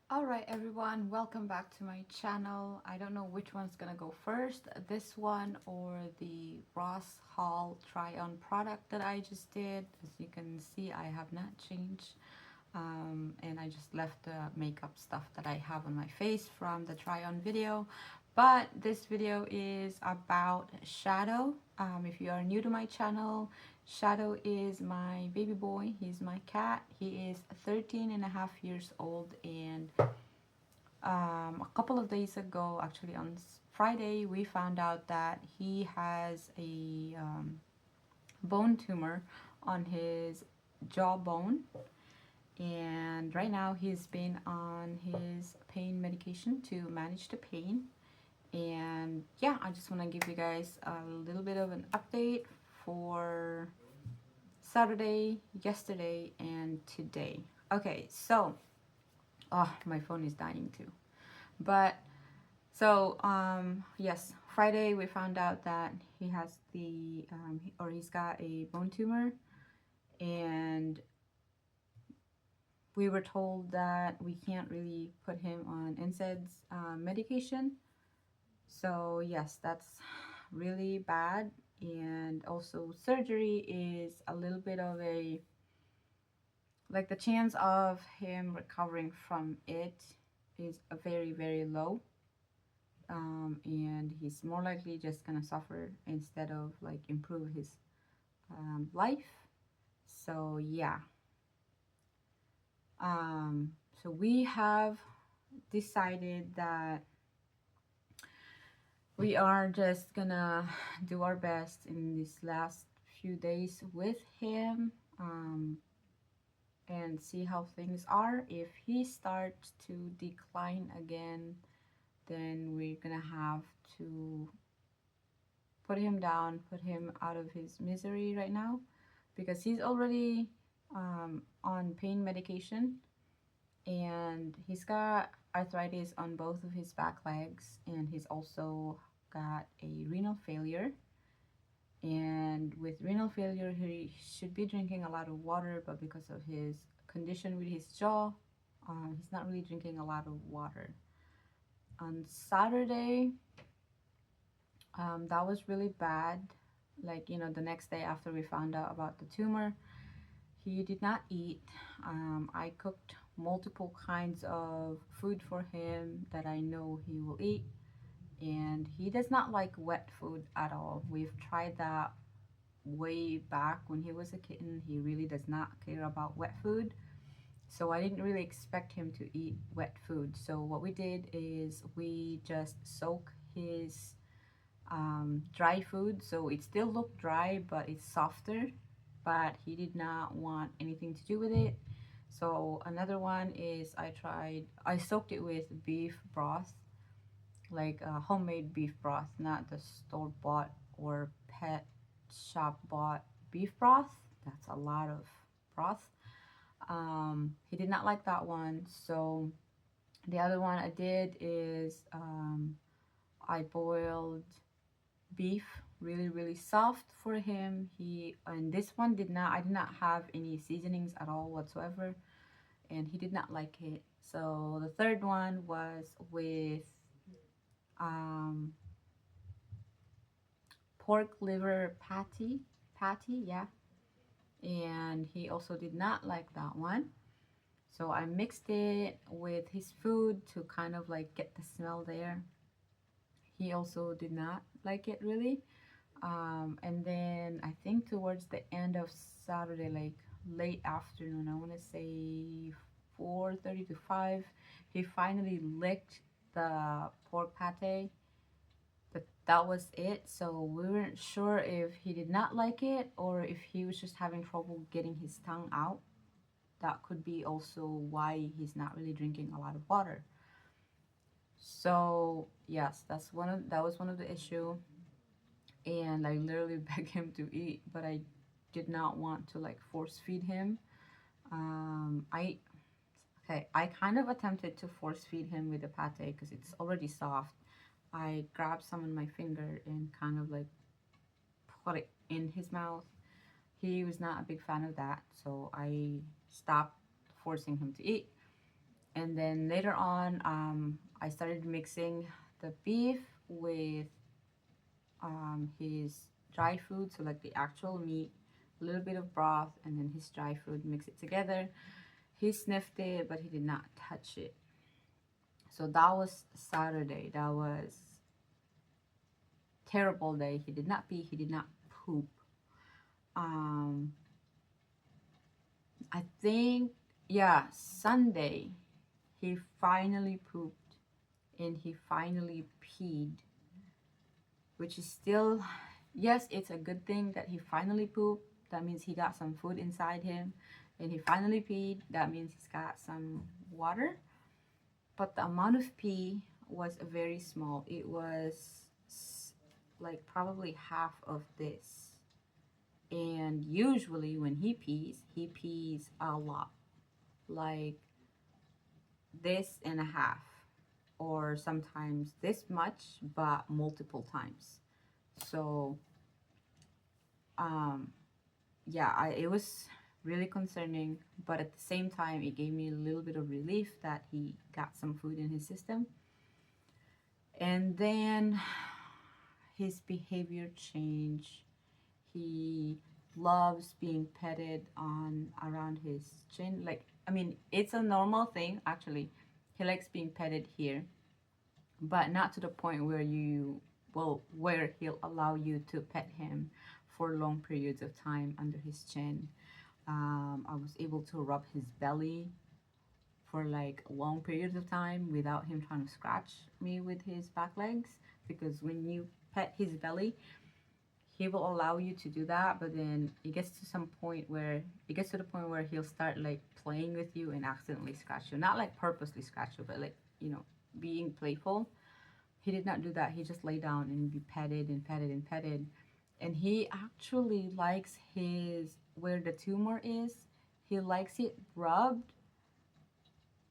Alright everyone, welcome back to my channel. I don't know which one's gonna go first, this one or the Ross Hall try-on product that I just did. As you can see, I have not changed and I just left the makeup stuff that I have on my face from the try-on video. But this video is about Shadow. If you are new to my channel, Shadow is my baby boy. He's my cat. He is 13 and a half years old, and a couple of days ago, actually on Friday, we found out that he has a bone tumor on his jawbone, and right now he's been on his pain medication to manage the pain. And yeah, I just want to give you guys a little bit of an update for Saturday, yesterday, and today. Okay, so oh, my phone is dying too. But so yes, Friday we found out that he has he's got a bone tumor, and we were told that we can't really put him on NSAIDs medication. So yes, that's really bad. And also surgery is a little bit of a, like, the chance of him recovering from it is a very low. And he's more likely just gonna suffer instead of like improve his life. So yeah, so we have decided that we are just gonna do our best in these last few days with him, and see how things are. If he starts to decline again, then we're gonna have to put him down, put him out of his misery right now, because he's already on pain medication, and he's got arthritis on both of his back legs, and he's also got a renal failure. And with renal failure, he should be drinking a lot of water, but because of his condition with his jaw, he's not really drinking a lot of water. On Saturday, that was really bad. Like, you know, the next day after we found out about the tumor, he did not eat. I cooked multiple kinds of food for him that I know he will eat, and he does not like wet food at all. We've tried that way back when he was a kitten. He really does not care about wet food. So I didn't really expect him to eat wet food. So what we did is we just soak his dry food, so it still looked dry but it's softer, but he did not want anything to do with it. So another one is I soaked it with beef broth, like homemade beef broth, not the store-bought or pet shop bought beef broth. That's a lot of broth. He did not like that one. So the other one I did is I boiled beef really soft for him. He and this one I did not have any seasonings at all whatsoever, and he did not like it. So the third one was with um, pork liver patty, yeah, and he also did not like that one. So I mixed it with his food to kind of like get the smell there. He also did not like it really. And then I think towards the end of Saturday, like late afternoon, I want to say 4:30 to 5, he finally licked the pork pate, but that was it. So we weren't sure if he did not like it or if he was just having trouble getting his tongue out. That could be also why he's not really drinking a lot of water. So yes, that was one of the issue, and I literally begged him to eat, but I did not want to like force feed him. I okay, I kind of attempted to force feed him with the pate because it's already soft. I grabbed some in my finger and kind of like put it in his mouth. He was not a big fan of that, so I stopped forcing him to eat. And then later on, I started mixing the beef with his dry food, so like the actual meat, a little bit of broth, and then his dry food, mix it together. He sniffed it, but he did not touch it. So that was Saturday. That was terrible day. He did not pee, he did not poop. Um, I think, yeah, Sunday, he finally pooped and he finally peed, which is still, yes, it's a good thing that he finally pooped. That means he got some food inside him. And he finally peed. That means he's got some water. But the amount of pee was very small. It was like probably half of this. And usually when he pees a lot. Like this and a half. Or sometimes this much, but multiple times. So, um, yeah, it was really concerning, but at the same time, it gave me a little bit of relief that he got some food in his system. And then his behavior changed. He loves being petted on around his chin. Like, I mean, it's a normal thing actually. He likes being petted here, but not to the point where where he'll allow you to pet him for long periods of time under his chin. I was able to rub his belly for like long periods of time without him trying to scratch me with his back legs, because when you pet his belly, he will allow you to do that, but then it gets to the point where he'll start like playing with you and accidentally scratch you. Not like purposely scratch you, but like, being playful. He did not do that. He just lay down and be petted and petted and petted. And he actually likes his where the tumor is. He likes it rubbed,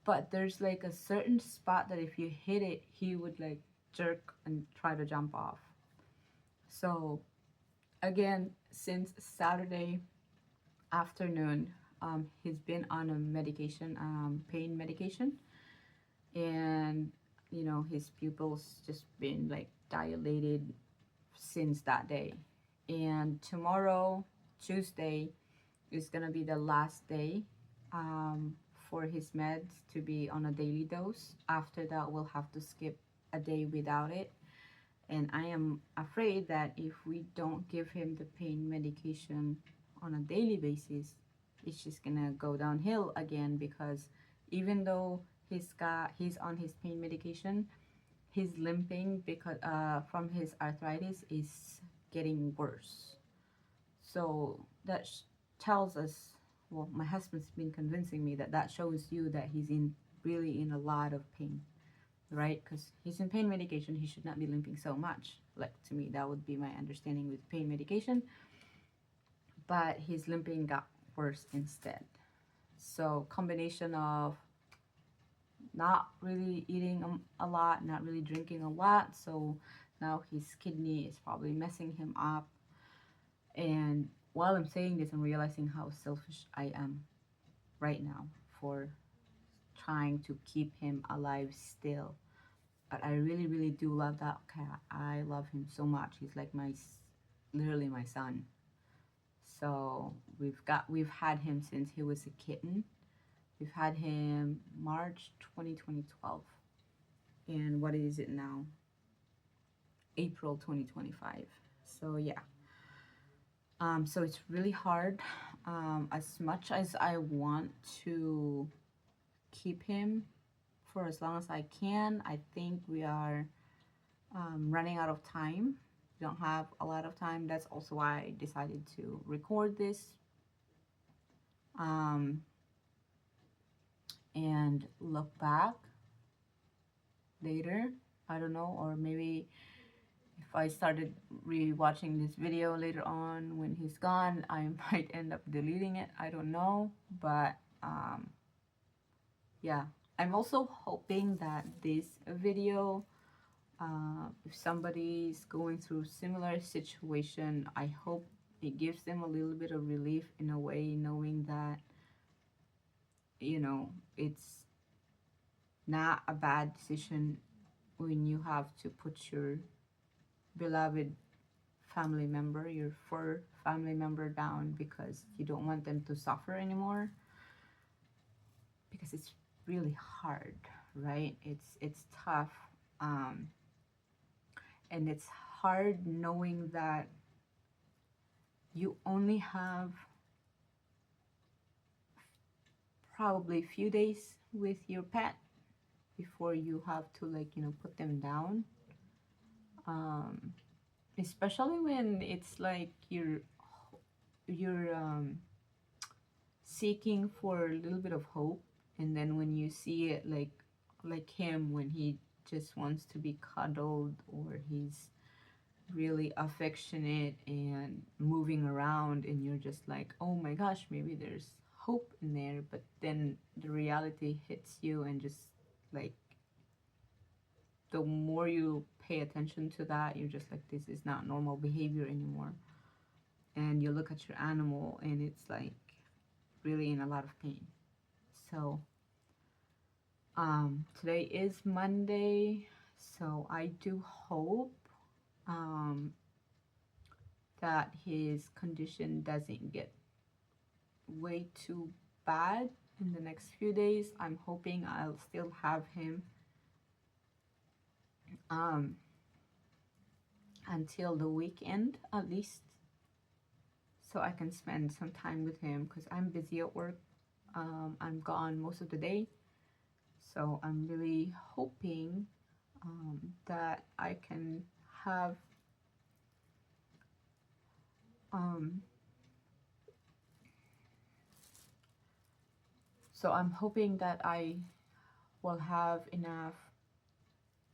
but there's like a certain spot that if you hit it, he would like jerk and try to jump off. So again, since Saturday afternoon, he's been on a medication, pain medication, and his pupils just been like dilated since that day. And tomorrow, Tuesday, is gonna be the last day um, for his meds to be on a daily dose. After that, we'll have to skip a day without it. And I am afraid that if we don't give him the pain medication on a daily basis, it's just gonna go downhill again, because even though he's on his pain medication, his limping because from his arthritis is getting worse. So that tells us, well, my husband's been convincing me that that shows you that he's really in a lot of pain, right? Because he's in pain medication, he should not be limping so much. Like, to me, that would be my understanding with pain medication. But his limping got worse instead. So combination of not really eating a lot, not really drinking a lot. So now his kidney is probably messing him up. And while I'm saying this, I'm realizing how selfish I am right now for trying to keep him alive still. But I really, really do love that cat. I love him so much. He's like literally my son. So we've had him since he was a kitten. We've had him March 2012. And what is it now? April 2025. So yeah. So it's really hard. As much as I want to keep him for as long as I can, I think we are running out of time. We don't have a lot of time. That's also why I decided to record this and look back later. I don't know, or maybe if I started re-watching this video later on when he's gone, I might end up deleting it. I don't know, but yeah. I'm also hoping that this video, if somebody's going through similar situation, I hope it gives them a little bit of relief in a way, knowing that it's not a bad decision when you have to put your beloved family member, your fur family member down because you don't want them to suffer anymore, because it's really hard, right? It's tough, um, and it's hard knowing that you only have probably a few days with your pet before you have to, like, put them down. um, Especially when it's like you're seeking for a little bit of hope, and then when you see it, like him, when he just wants to be cuddled, or he's really affectionate and moving around, and you're just like, oh my gosh, maybe there's hope in there. But then the reality hits you, and just like, the more you pay attention to that, you're just like, this is not normal behavior anymore. And you look at your animal, and it's like really in a lot of pain. So today is Monday, so I do hope um, that his condition doesn't get way too bad in the next few days. I'm hoping I'll still have him um, until the weekend at least, so I can spend some time with him, because I'm busy at work. I'm gone most of the day, so I'm really hoping that I can have um, so I'm hoping that I will have enough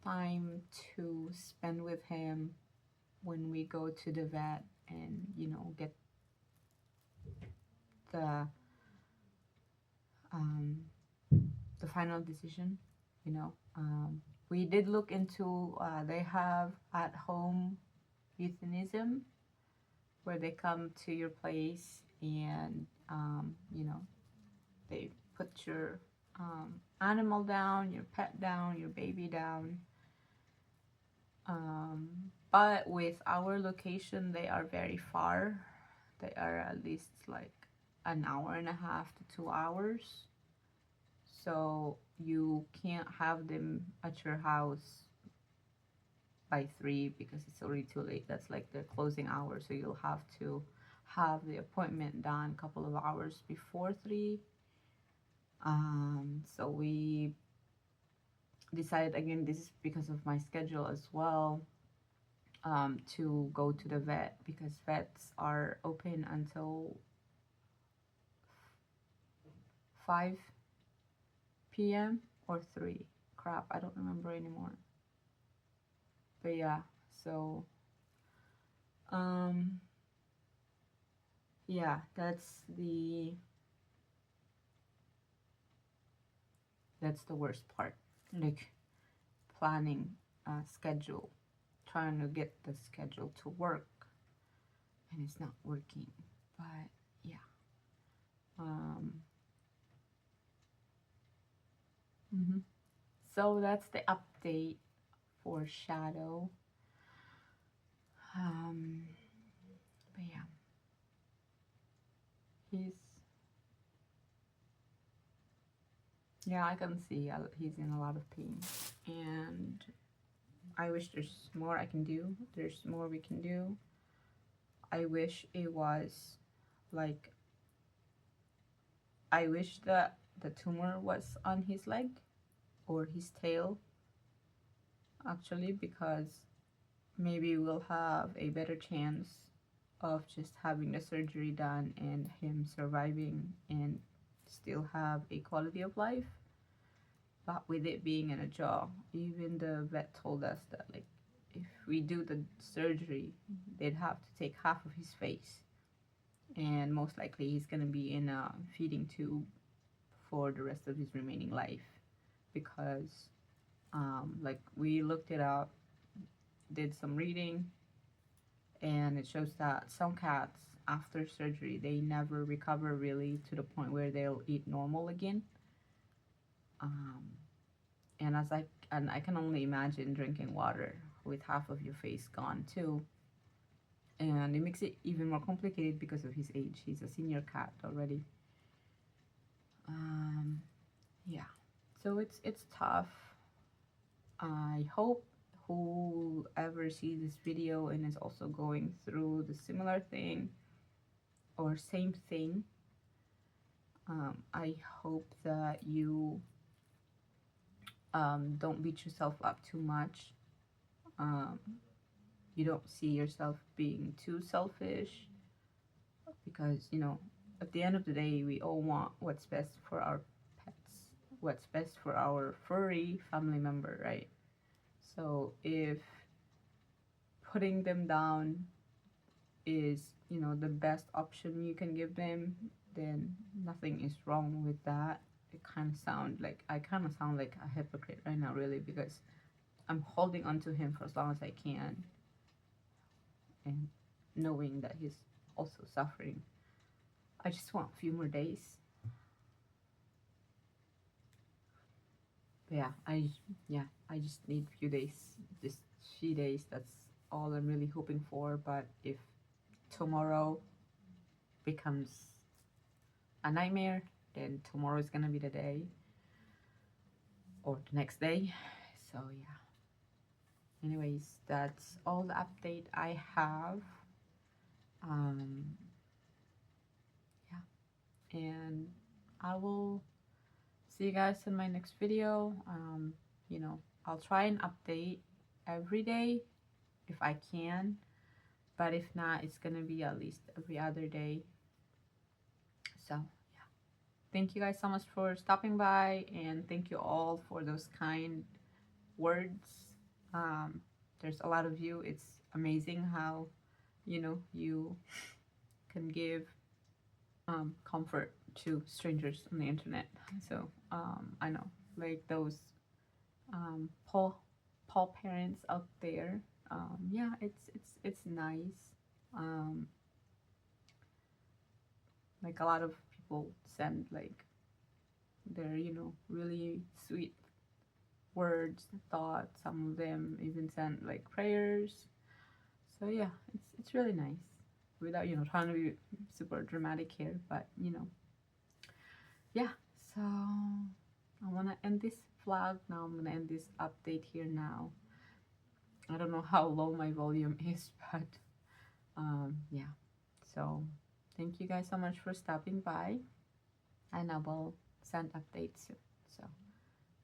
time to spend with him when we go to the vet, and get the um, the final decision. You know, we did look into. They have at home euthanism, where they come to your place, and they put your animal down, your pet down, your baby down. But with our location, they are very far. They are at least like an hour and a half to 2 hours. So you can't have them at your house by 3 because it's already too late. That's like their closing hour. So you'll have to have the appointment done a couple of hours before 3. So we decided, again, this is because of my schedule as well, to go to the vet, because vets are open until 5 p.m. or 3. Crap, I don't remember anymore. But yeah, so um yeah, that's the worst part. Like, planning a schedule, trying to get the schedule to work, and it's not working. But yeah. Mhm. So that's the update for Shadow. Um, but yeah, he's yeah, I can see he's in a lot of pain, and I wish there's more I can do. There's more we can do. I wish it was like, I wish that the tumor was on his leg or his tail, actually, because maybe we'll have a better chance of just having the surgery done and him surviving and still have a quality of life. But with it being in a jaw, even the vet told us that, like, if we do the surgery, they'd have to take half of his face, and most likely he's gonna be in a feeding tube for the rest of his remaining life, because like, we looked it up, did some reading, and it shows that some cats after surgery, they never recover really to the point where they'll eat normal again. um, And I can only imagine drinking water with half of your face gone too. And it makes it even more complicated because of his age. He's a senior cat already. Yeah, so it's tough. I hope whoever sees this video and is also going through the similar thing or same thing, I hope that you don't beat yourself up too much. Um, you don't see yourself being too selfish, because at the end of the day, we all want what's best for our pets, what's best for our furry family member, right? So if putting them down is the best option you can give them, then nothing is wrong with that. I kind of sound like a hypocrite right now, really, because I'm holding on to him for as long as I can, and knowing that he's also suffering. I just want a few more days. But I just need a few days, just few days. That's all I'm really hoping for. But if tomorrow becomes a nightmare, then tomorrow is gonna be the day, or the next day. So yeah. Anyways, that's all the update I have. Yeah, and I will see you guys in my next video. I'll try and update every day if I can, but if not, it's gonna be at least every other day. So yeah, thank you guys so much for stopping by, and thank you all for those kind words. There's a lot of you. It's amazing how you can give comfort to strangers on the internet. So I know, like those paw parents out there. Yeah, it's nice. Um, like a lot of people send like their really sweet words, thoughts. Some of them even send like prayers. So yeah, it's really nice, without trying to be super dramatic here, but yeah. So I want to end this vlog now. I'm gonna end this update here now. I don't know how low my volume is, but yeah. So thank you guys so much for stopping by, and I will send updates soon. So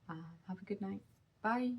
have a good night. Bye.